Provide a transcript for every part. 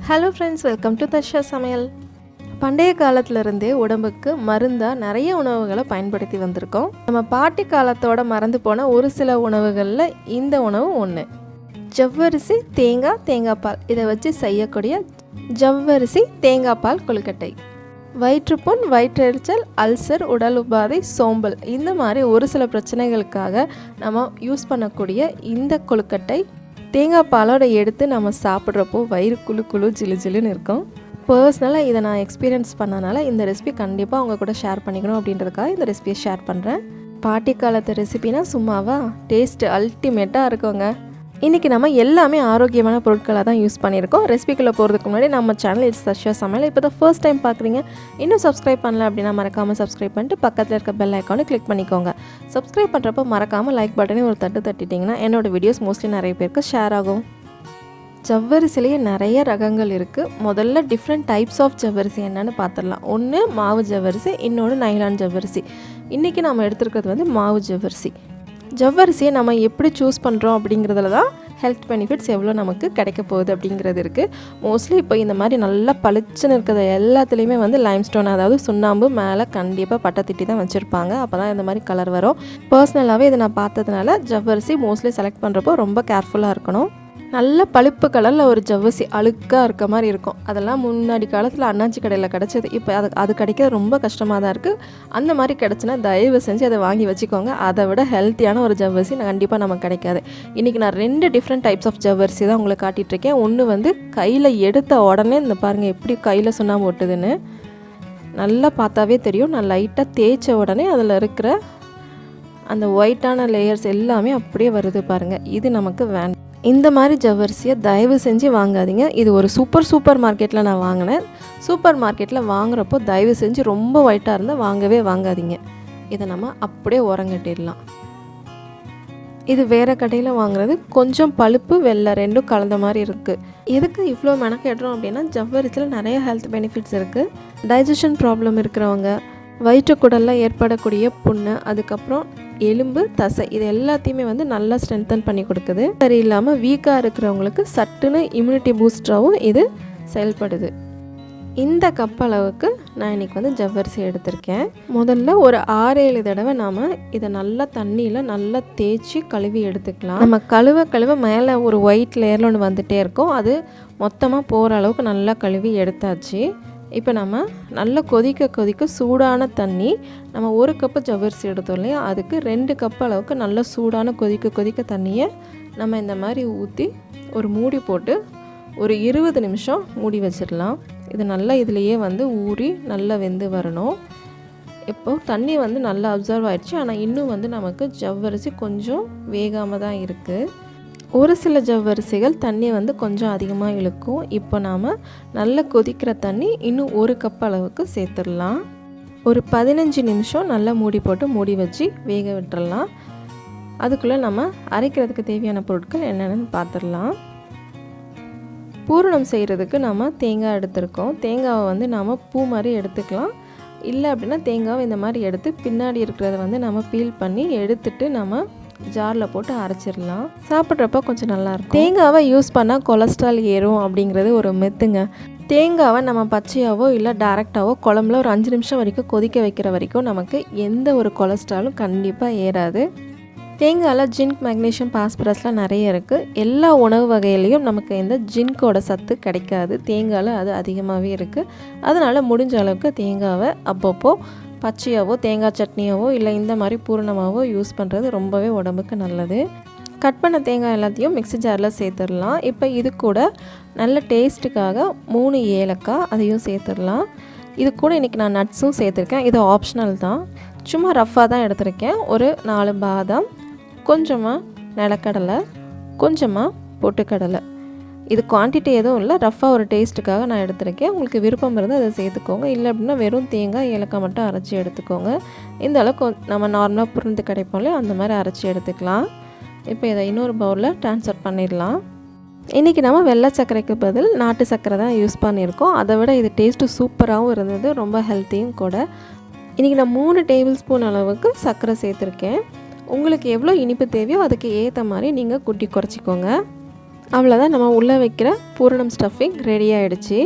Hello friends, welcome to Darsha சமையல். பண்டைய காலத்திலிருந்தே உடம்புக்கு மருந்தாக நிறைய உணவுகளை பயன்படுத்தி வந்திருக்கோம். நம்ம பாட்டி காலத்தோட மறந்து போன ஒரு சில உணவுகளில் இந்த உணவு ஒன்று. ஜவ்வரிசி தேங்காய் பால் இதை வச்சு செய்யக்கூடிய ஜவ்வரிசி தேங்காய் பால் கொழுக்கட்டை. வயிற்றுப்புண், வயிற்றெரிச்சல், அல்சர், உடல் உபாதை, சோம்பல் இந்த மாதிரி ஒரு சில பிரச்சனைகளுக்காக நம்ம யூஸ் பண்ணக்கூடிய இந்த கொழுக்கட்டை தேங்காய் பாலோட எடுத்து நம்ம சாப்பிட்றப்போ வயிறு குழு ஜிலுன்னு இருக்கும். பர்சனலாக இதை நான் எக்ஸ்பீரியன்ஸ் பண்ணனால இந்த ரெசிபி கண்டிப்பாக அவங்க கூட ஷேர் பண்ணிக்கணும் அப்படின்றதுக்காக இந்த ரெசிபியை ஷேர் பண்ணுறேன். பாட்டி காலத்து ரெசிபினா சும்மாவா, டேஸ்ட்டு அல்டிமேட்டாக இருக்குங்க. இன்றைக்கி நம்ம எல்லாமே ஆரோக்கியமான பொருட்களாக தான் யூஸ் பண்ணியிருக்கோம். ரெசிபிக்குள்ளே போகிறதுக்கு முன்னாடி நம்ம சேனல் இட்ஸ் தர்ஷா சமையல் இப்போ தான் ஃபர்ஸ்ட் டைம் பார்க்குறீங்க, இன்னும் சப்ஸ்கிரைப் பண்ணல அப்படின்னா மறக்காமல் சப்ஸ்கிரைப் பண்ணிட்டு பக்கத்தில் இருக்க பெல் ஐக்கானை கிளிக் பண்ணிக்கோங்க. சப்ஸ்கிரைப் பண்ணுறப்போ மறக்காமல் லைக் பட்டனே ஒரு தட்டிட்டிங்கன்னா என்னோடய வீடியோஸ் மோஸ்ட்லி நிறைய பேருக்கு ஷேர் ஆகும். ஜவ்வரிசிலேயே நிறைய ரகங்கள் இருக்குது. முதல்ல டிஃப்ரெண்ட் டைப்ஸ் ஆஃப் ஜவ்வரிசி என்னென்னு பார்த்துடலாம். ஒன்று மாவு ஜவ்வரிசி, இன்னொன்று நைலான் ஜவ்வரிசி. இன்றைக்கி நம்ம எடுத்துருக்கிறது வந்து மாவு ஜவ்வரிசி. ஜவ்வரிசியை நம்ம எப்படி சூஸ் பண்ணுறோம் அப்படிங்கிறதுல தான் ஹெல்த் பெனிஃபிட்ஸ் எவ்வளோ நமக்கு கிடைக்க போகுது அப்படிங்கிறது இருக்குது. மோஸ்ட்லி இப்போ இந்த மாதிரி நல்லா பளிச்சுன்னு இருக்கிறது எல்லாத்துலேயுமே வந்து லைம்ஸ்டோன், அதாவது சுண்ணாம்பு மேலே கண்டிப்பாக பட்டை திட்டி தான் வச்சுருப்பாங்க. அப்போ தான் இந்த மாதிரி கலர் வரும். பர்சனலாகவே இதை நான் பார்த்ததுனால ஜவ்வரிசி மோஸ்ட்லி செலக்ட் பண்ணுறப்போ ரொம்ப கேர்ஃபுல்லாக இருக்கணும். நல்ல பழுப்பு கலரில் ஒரு ஜவ்வரிசி அழுக்காக இருக்க மாதிரி இருக்கும். அதெல்லாம் முன்னாடி காலத்தில் அண்ணாச்சி கடையில் கிடச்சது. இப்போ அது கிடைக்கிறது ரொம்ப கஷ்டமாக தான் இருக்குது. அந்த மாதிரி கிடச்சின்னா தயவு செஞ்சு அதை வாங்கி வச்சுக்கோங்க. அதை விட ஹெல்த்தியான ஒரு ஜவ்வரிசி கண்டிப்பாக நமக்கு கிடைக்காது. இன்றைக்கி நான் 2 டிஃப்ரெண்ட் டைப்ஸ் ஆஃப் ஜவ்வரிசி தான் உங்களுக்கு காட்டிகிட்ருக்கேன். ஒன்று வந்து கையில் எடுத்த உடனே இந்த பாருங்கள் எப்படி கையில் சுண்ணாம்பு ஒட்டுதுன்னு நல்லா பார்த்தாவே தெரியும். நான் லைட்டாக தேய்ச்ச உடனே அதில் இருக்கிற அந்த ஒயிட்டான லேயர்ஸ் எல்லாமே அப்படியே வருது பாருங்கள். இது நமக்கு வேண்டாம். இந்த மாதிரி ஜவ்வரிசியை தயவு செஞ்சு வாங்காதீங்க. இது ஒரு சூப்பர் மார்க்கெட்டில் நான் வாங்கினேன். சூப்பர் மார்க்கெட்டில் வாங்குறப்போ தயவு செஞ்சு ரொம்ப ஒயிட்டாக இருந்தால் வாங்காதீங்க. இதை நம்ம அப்படியே உரங்கட்டிடலாம். இது வேறு கடையில் வாங்குறது கொஞ்சம் பழுப்பு வெள்ளை ரெண்டும் கலந்த மாதிரி இருக்குது. எதுக்கு இவ்வளோ மெனக்கேடுறோம் அப்படின்னா ஜவ்வரிசியில் நிறைய ஹெல்த் பெனிஃபிட்ஸ் இருக்குது. டைஜஷன் ப்ராப்ளம் இருக்கிறவங்க, வயிற்றுக்குடலில் ஏற்படக்கூடிய புண்ணு, அதுக்கப்புறம் எலும்பு, தசை இது எல்லாத்தையுமே வந்து நல்லா ஸ்ட்ரென்தன் பண்ணி கொடுக்குது. சரி இல்லாமல் வீக்காக இருக்கிறவங்களுக்கு சட்டுன்னு இம்யூனிட்டி பூஸ்டராகவும் இது செயல்படுது. இந்த கப் அளவுக்கு நான் இன்றைக்கி வந்து ஜவ்வரிசி எடுத்திருக்கேன். முதல்ல ஒரு 6-7 தடவை நாம் இதை நல்லா தண்ணியில் நல்லா தேய்ச்சி கழுவி எடுத்துக்கலாம். நம்ம கழுவ மேலே ஒரு ஒயிட் லேயரில் ஒன்று வந்துகிட்டே இருக்கும். அது மொத்தமாக போகிற அளவுக்கு நல்லா கழுவி எடுத்தாச்சு. இப்போ நம்ம நல்லா கொதிக்க சூடான தண்ணி, நம்ம 1 கப்பு ஜவ்வரிசி எடுத்தோம் இல்லையா, அதுக்கு 2 கப் அளவுக்கு நல்லா சூடான கொதிக்க தண்ணியை நம்ம இந்த மாதிரி ஊற்றி ஒரு மூடி போட்டு ஒரு 20 நிமிஷம் மூடி வச்சிடலாம். இது நல்லா இதுலேயே வந்து ஊறி நல்லா வெந்து வரணும். இப்போது தண்ணி வந்து நல்லா அப்சர்வ் ஆகிடுச்சு. ஆனால் இன்னும் வந்து நமக்கு ஜவ்வரிசி கொஞ்சம் வேகாமல் தான் இருக்குது. ஒரு சில ஜவ்வரிசிகள் தண்ணி வந்து கொஞ்சம் அதிகமாக இழுக்கும். இப்போ நாம் நல்லா கொதிக்கிற தண்ணி இன்னும் 1 கப் அளவுக்கு சேர்த்துடலாம். ஒரு 15 நிமிஷம் நல்லா மூடி வச்சு வேக விட்டுறலாம். அதுக்குள்ளே நம்ம அரைக்கிறதுக்கு தேவையான பொருட்கள் என்னென்னு பார்த்துடலாம். பூரணம் செய்கிறதுக்கு நம்ம தேங்காய் எடுத்துருக்கோம். தேங்காவை வந்து நாம் பூ மாதிரி எடுத்துக்கலாம். இல்லை அப்படின்னா தேங்காவை இந்த மாதிரி எடுத்து பின்னாடி இருக்கிறத வந்து நம்ம பீல் பண்ணி எடுத்துட்டு நம்ம ஜாரில் போட்டு அரைச்சிடலாம். சாப்பிட்றப்ப கொஞ்சம் நல்லாயிருக்கும். தேங்காவை யூஸ் பண்ணால் கொலஸ்ட்ரால் ஏறும் அப்படிங்கிறது ஒரு மெத்துங்க. தேங்காவை நம்ம பச்சையாவோ இல்லை டைரெக்டாவோ குழம்புல ஒரு 5 நிமிஷம் வரைக்கும் கொதிக்க வைக்கிற வரைக்கும் நமக்கு எந்த ஒரு கொலஸ்ட்ராலும் கண்டிப்பாக ஏறாது. தேங்காயில் ஜிங்க், மெக்னீஷியம், பாஸ்பரஸ்லாம் நிறைய இருக்குது. எல்லா உணவு வகையிலையும் நமக்கு இந்த ஜிங்க்கோட சத்து கிடைக்காது. தேங்காயில் அது அதிகமாகவே இருக்குது. அதனால் முடிஞ்ச அளவுக்கு தேங்காவை அப்பப்போ பச்சையாவோ தேங்காய் சட்னியாவோ இல்லை இந்த மாதிரி பூரணமாகவோ யூஸ் பண்ணுறது ரொம்பவே உடம்புக்கு நல்லது. கட் பண்ண தேங்காய் எல்லாத்தையும் மிக்ஸி ஜாரில் சேர்த்துடலாம். இப்போ இது கூட நல்ல டேஸ்ட்டுக்காக 3 ஏலக்காய் அதையும் சேர்த்துடலாம். இது கூட இன்றைக்கி நான் நட்ஸும் சேர்த்துருக்கேன். இது ஆப்ஷனல் தான், சும்மா ரஃப்பாக தான் எடுத்திருக்கேன். ஒரு 4 பாதாம், கொஞ்சமாக நிலக்கடலை, கொஞ்சமாக பொட்டுக்கடலை. இது குவான்டிட்டி எதுவும் இல்லை, ரஃப்பாக ஒரு டேஸ்ட்டுக்காக நான் எடுத்திருக்கேன். உங்களுக்கு விருப்பம் இருந்தால் அதை சேர்த்துக்கோங்க. இல்லை அப்படின்னா வெறும் தேங்காய் ஏலக்காய் மட்டும் அரைச்சி எடுத்துக்கோங்க. இந்த அளவுக்கு நம்ம நார்மலாக புரிந்து கிடைப்போம்ல அந்த மாதிரி அரைச்சி எடுத்துக்கலாம். இப்போ இதை இன்னொரு பவுலில் ட்ரான்ஸ்ஃபர் பண்ணிடலாம். இன்றைக்கி நம்ம வெள்ளை சர்க்கரைக்கு பதில் நாட்டு சர்க்கரை தான் யூஸ் பண்ணியிருக்கோம். அதை விட இது டேஸ்ட்டு சூப்பராகவும் இருந்தது, ரொம்ப ஹெல்த்தியும் கூட. இன்றைக்கி நான் 3 டேபிள் ஸ்பூன் அளவுக்கு சர்க்கரை சேர்த்துருக்கேன். உங்களுக்கு எவ்வளோ இனிப்பு தேவையோ அதுக்கு ஏற்ற மாதிரி நீங்கள் குறைச்சிக்கோங்க. அவ்வளோதான், நம்ம உள்ளே வைக்கிற பூரணம் ஸ்டஃபிங் ரெடி ஆகிடுச்சு.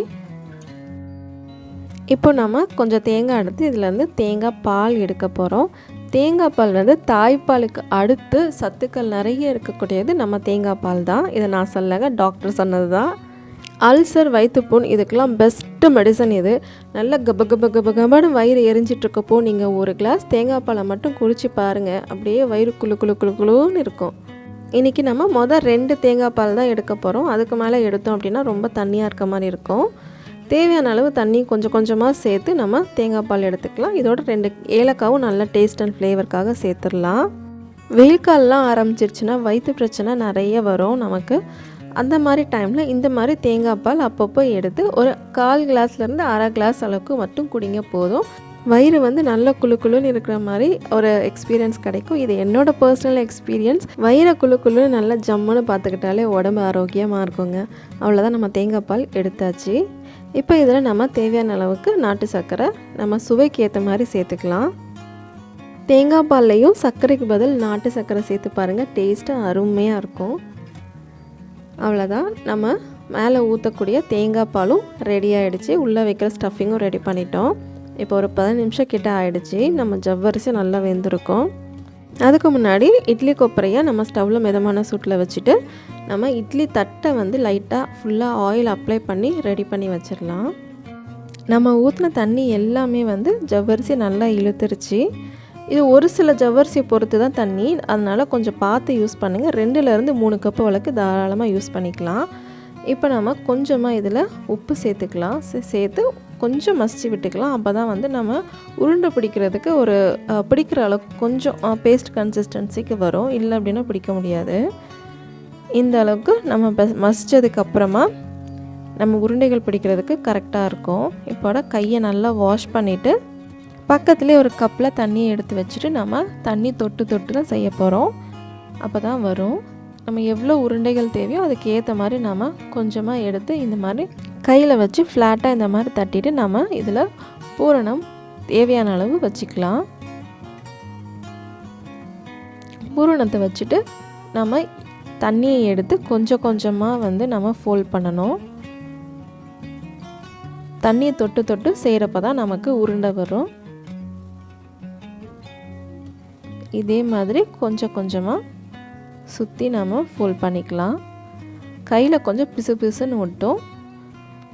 இப்போ நம்ம கொஞ்சம் தேங்காய் எடுத்து இதிலேருந்து தேங்காய் பால் எடுக்க போகிறோம். தேங்காய் பால் வந்து தாய்ப்பாலுக்கு அடுத்து சத்துக்கள் நிறைய இருக்கக்கூடியது நம்ம தேங்காய் பால் தான். இதை நான் சொல்லங்க, டாக்டர் சொன்னது தான். அல்சர், வயிற்றுப்புண் இதுக்கெல்லாம் பெஸ்ட்டு மெடிசன் இது. நல்லா கபன்னு வயிறு எரிஞ்சிட்ருக்கப்போ நீங்கள் ஒரு கிளாஸ் தேங்காய் பாலை மட்டும் குடிச்சு பாருங்கள், அப்படியே வயிறு குளுன்னு இருக்கும். இன்றைக்கி நம்ம மொதல் 2 தேங்காய் பால் தான் எடுக்க போகிறோம். அதுக்கு மேலே எடுத்தோம் அப்படின்னா ரொம்ப தண்ணியாக இருக்க மாதிரி இருக்கும். தேவையான அளவு தண்ணி கொஞ்சம் கொஞ்சமாக சேர்த்து நம்ம தேங்காய் பால் எடுத்துக்கலாம். இதோட 2 ஏலக்காவும் நல்ல டேஸ்ட் அண்ட் ஃப்ளேவருக்காக சேர்த்துடலாம். வெயில் காலெலாம் ஆரம்பிச்சிருச்சுன்னா வயிற்று பிரச்சனை நிறைய வரும் நமக்கு. அந்த மாதிரி டைமில் இந்த மாதிரி தேங்காய் பால் அப்பப்போ எடுத்து ஒரு 1/4 கிளாஸ்லேருந்து 1/2 கிளாஸ் அளவுக்கு மட்டும் குடிங்க போதும். வயிறு வந்து நல்ல குளுன்னு இருக்கிற மாதிரி ஒரு எக்ஸ்பீரியன்ஸ் கிடைக்கும். இது என்னோடய பர்சனல் எக்ஸ்பீரியன்ஸ். வயிறை குளுன்னு நல்லா ஜம்முன்னு பார்த்துக்கிட்டாலே உடம்பு ஆரோக்கியமாக இருக்குங்க. அவ்வளோதான், நம்ம தேங்காய் பால் எடுத்தாச்சு. இப்போ இதில் நம்ம தேவையான அளவுக்கு நாட்டு சர்க்கரை நம்ம சுவைக்கு ஏற்ற மாதிரி சேர்த்துக்கலாம். தேங்காய் பால்லையும் சர்க்கரைக்கு பதில் நாட்டு சர்க்கரை சேர்த்து பாருங்கள், டேஸ்ட்டு அருமையாக இருக்கும். அவ்வளோதான், நம்ம மேலே ஊற்றக்கூடிய தேங்காய் பாலும் ரெடி ஆகிடுச்சு. உள்ளே வைக்கிற ஸ்டஃபிங்கும் ரெடி பண்ணிட்டோம். இப்போ ஒரு 10 நிமிஷம் கிட்ட ஆகிடுச்சு. நம்ம ஜவ்வரிசி நல்லா வெந்திருக்கோம். அதுக்கு முன்னாடி இட்லி கொப்பரையை நம்ம ஸ்டவ்வில் மிதமான சூட்டில் வச்சுட்டு நம்ம இட்லி தட்டை வந்து லைட்டாக ஃபுல்லாக ஆயில் அப்ளை பண்ணி ரெடி பண்ணி வச்சிடலாம். நம்ம ஊற்றின தண்ணி எல்லாமே வந்து ஜவ்வரிசி நல்லா இழுத்துருச்சு. இது ஒரு சில ஜவ்வரிசியை பொறுத்து தான் தண்ணி, அதனால் கொஞ்சம் பார்த்து யூஸ் பண்ணுங்கள். 2லேருந்து 3 கப்பு வரைக்கு தாராளமாக யூஸ் பண்ணிக்கலாம். இப்போ நம்ம கொஞ்சமாக இதில் உப்பு சேர்த்துக்கலாம். சேர்த்து கொஞ்சம் மசிச்சு விட்டுக்கலாம். அப்போ தான் வந்து நம்ம உருண்டை பிடிக்கிறதுக்கு ஒரு பிடிக்கிற அளவுக்கு கொஞ்சம் பேஸ்ட் கன்சிஸ்டன்சிக்கு வரும். இல்லை அப்படின்னா பிடிக்க முடியாது. இந்த அளவுக்கு நம்ம மசித்ததுக்கப்புறமா நம்ம உருண்டைகள் பிடிக்கிறதுக்கு கரெக்டாக இருக்கும். இப்போட கையை நல்லா வாஷ் பண்ணிவிட்டு பக்கத்துலேயே ஒரு கப்பில் தண்ணியை எடுத்து வச்சுட்டு நம்ம தண்ணி தொட்டு தான் செய்ய போகிறோம். அப்போ தான் வரும். நம்ம எவ்வளோ உருண்டைகள் தேவையோ அதுக்கு ஏற்ற மாதிரி நம்ம கொஞ்சமாக எடுத்து இந்த மாதிரி கையில் வச்சு ஃப்ளாட்டாக இந்த மாதிரி தட்டிட்டு நம்ம இதில் பூரணம் தேவையான அளவு வச்சுக்கலாம். பூரணத்தை வச்சுட்டு நம்ம தண்ணியை எடுத்து கொஞ்சம் கொஞ்சமாக வந்து நம்ம ஃபோல்ட் பண்ணணும். தண்ணியை தொட்டு செய்கிறப்ப தான் நமக்கு உருண்டை வரும். இதே மாதிரி கொஞ்சம் கொஞ்சமாக சுற்றி நம்ம ஃபோல்ட் பண்ணிக்கலாம். கையில் கொஞ்சம் பிசுன்னு ஒட்டும்.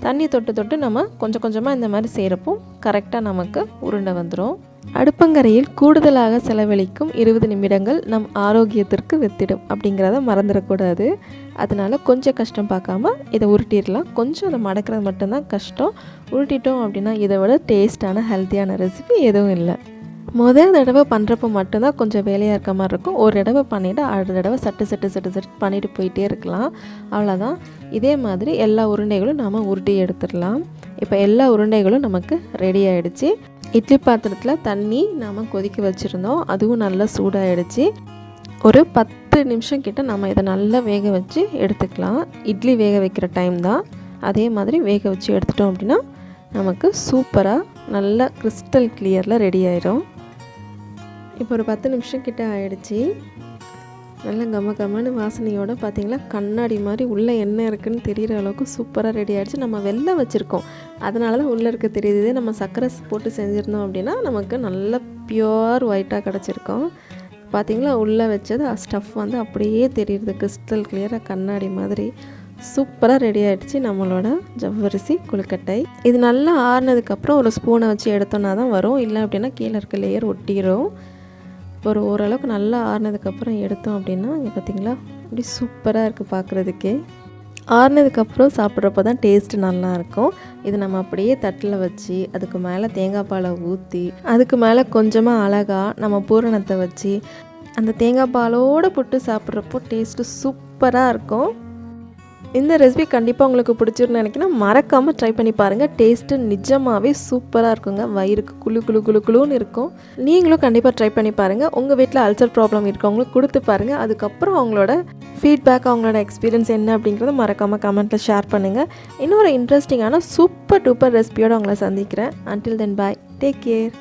தண்ணி தொட்டு நம்ம கொஞ்சம் கொஞ்சமாக இந்த மாதிரி செய்கிறப்போ கரெக்டாக நமக்கு உருண்டை வந்துடும். அடுப்பங்கரையில் கூடுதலாக செலவழிக்கும் 20 நிமிடங்கள் நம் ஆரோக்கியத்திற்கு வித்திடும் அப்படிங்கிறத மறந்துடக்கூடாது. அதனால் கொஞ்சம் கஷ்டம் பார்க்காம இதை உருட்டிடலாம். கொஞ்சம் அதை மடக்கிறது மட்டும்தான் கஷ்டம். உருட்டிட்டோம் அப்படின்னா இதை விட டேஸ்டான ஹெல்த்தியான ரெசிபி எதுவும் இல்லை. முதல் தடவை பண்ணுறப்போ மட்டும்தான் கொஞ்சம் வேலையாக இருக்க மாதிரி இருக்கும். ஒரு தடவை பண்ணிவிட்டு அடுத்த தடவை சட்டு பண்ணிவிட்டு போயிட்டே இருக்கலாம். அவ்வளோதான். இதே மாதிரி எல்லா உருண்டைகளும் நாம் உருட்டி எடுத்துடலாம். இப்போ எல்லா உருண்டைகளும் நமக்கு ரெடி ஆகிடுச்சு. இட்லி பாத்திரத்தில் தண்ணி நாம் கொதிக்க வச்சுருந்தோம். அதுவும் நல்லா சூடாகிடுச்சு. ஒரு 10 நிமிஷம் கிட்ட நம்ம இதை நல்லா வேக வச்சு எடுத்துக்கலாம். இட்லி வேக வைக்கிற டைம் தான். அதே மாதிரி வேக வச்சு எடுத்துட்டோம் அப்படின்னா நமக்கு சூப்பராக நல்லா கிறிஸ்டல் கிளியரில் ரெடி ஆயிடும். இப்போ ஒரு 10 நிமிஷம் கிட்ட ஆகிடுச்சி. நல்லா கம்மன்னு வாசனையோடு பார்த்திங்களா, கண்ணாடி மாதிரி உள்ளே என்ன இருக்குதுன்னு தெரிகிற அளவுக்கு சூப்பராக ரெடி ஆகிடுச்சு. நம்ம வெல்லம் வச்சுருக்கோம், அதனால தான் உள்ளே இருக்க தெரியுது. நம்ம சர்க்கரை போட்டு செஞ்சுருந்தோம் அப்படின்னா நமக்கு நல்லா பியூர் ஒயிட்டாக கிடச்சிருக்கோம். பார்த்திங்களா, உள்ளே வச்சது ஸ்டஃப் வந்து அப்படியே தெரியுது, கிறிஸ்டல் கிளியராக கண்ணாடி மாதிரி சூப்பராக ரெடி ஆகிடுச்சு நம்மளோட ஜவ்வரிசி கொழுக்கட்டை. இது நல்லா ஆறுனதுக்கப்புறம் ஒரு ஸ்பூனை வச்சு எடுத்தோன்னா தான் வரும். இல்லை அப்படின்னா கீழே இருக்க லேயர் ஒட்டிடும். ஒரு ஓரளவுக்கு நல்லா ஆறுனதுக்கப்புறம் எடுத்தோம் அப்படின்னா இங்கே பார்த்திங்களா அப்படி சூப்பராக இருக்குது பார்க்குறதுக்கே. ஆறுனதுக்கப்புறம் சாப்பிட்றப்ப தான் டேஸ்ட்டு நல்லாயிருக்கும். இது நம்ம அப்படியே தட்டில் வச்சு அதுக்கு மேலே தேங்காய் பாலை ஊற்றி அதுக்கு மேலே கொஞ்சமாக அழகாக நம்ம பூரணத்தை வச்சு அந்த தேங்காய் பாலோடு போட்டு சாப்பிட்றப்போ டேஸ்ட்டு சூப்பராக இருக்கும். இந்த ரெசிபி கண்டிப்பாக உங்களுக்கு பிடிச்சிருன்னு நினைக்கிறேன். மறக்காமல் ட்ரை பண்ணி பாருங்கள். டேஸ்ட்டு நிஜமாகவே சூப்பராக இருக்குங்க. வயிறுக்கு குளுன்னு இருக்கும். நீங்களும் கண்டிப்பாக ட்ரை பண்ணி பாருங்கள். உங்கள் வீட்டில் அல்சர் ப்ராப்ளம் இருக்கவங்களுக்கு கொடுத்து பாருங்கள். அதுக்கப்புறம் அவங்களோட ஃபீட்பேக், அவங்களோட எக்ஸ்பீரியன்ஸ் என்ன அப்படிங்கிறத மறக்காமல் கமெண்ட்டில் ஷேர் பண்ணுங்கள். இன்னொரு இன்ட்ரெஸ்டிங்கான சூப்பர் டூப்பர் ரெசிபியோடு உங்களை சந்திக்கிறேன். அன்டில் தென் பாய், டேக் கேர்.